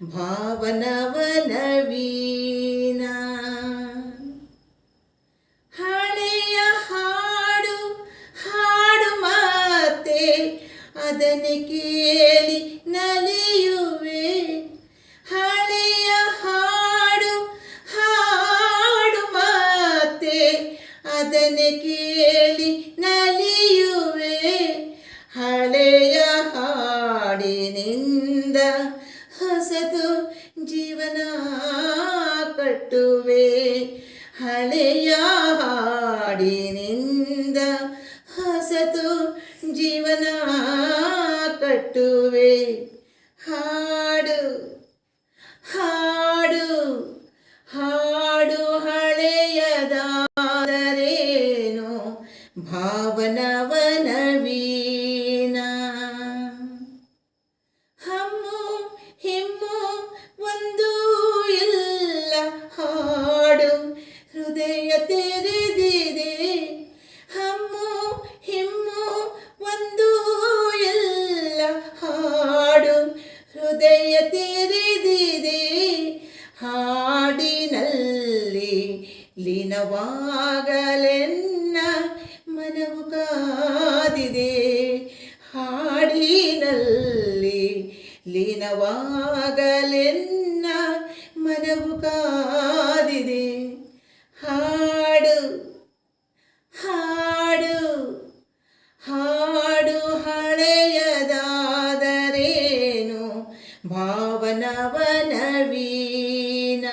ಭಾವನವನವೀನ. ಹಳೆಯ ಹಾಡು ಹಾಡು ಮಾತೆ ಅದನ್ನೇ ಕೇಳಿ ನಲಿಯುವೆ. ಹಳೆಯ ಹಾಡು ಹಾಡು ಮಾತೆ ಅದನ್ನೇ ಕೇಳಿ ನಲಿಯುವೆ. ಹಳೆಯ ಹಾಡಿನಿಂದ ಹೊಸತು ಜೀವನ ಕಟ್ಟುವೆ. ಹಳೆಯ ಹಾಡಿನಿಂದ ಹೊಸತು ಜೀವನ ಕಟ್ಟುವೆ. ಹಾಡು ಹಾಡು ಹಾಡು ಹಳೆಯದಾದರೇನು ಭಾವನವನವೀನ. ಹಮ್ಮು ಹಿಮ್ಮು ಒಂದೂ ಇಲ್ಲ, ಹಾಡು ಹೃದಯ ತೆರೆದಿದೆ. ಹಮ್ಮು ಹಿಮ್ಮು ಒಂದೂ ಇಲ್ಲ, ಹಾಡು ಹೃದಯ ತೆರೆದಿದೆ. ಹಾಡಿನಲ್ಲಿ ಲೀನವಾಗಲೆನ್ನ ಮನವು ಕಾದಿದೆ. ಹಾಡಿನಲ್ಲಿ ಲೀನವಾಗಲೆನ್ನ ಮನವು ಕಾದಿದೆ. ಹಾಡು ಹಾಡು ಹಾಡು ಹಳೆಯದಾದರೇನು ಭಾವನವನವೀನ.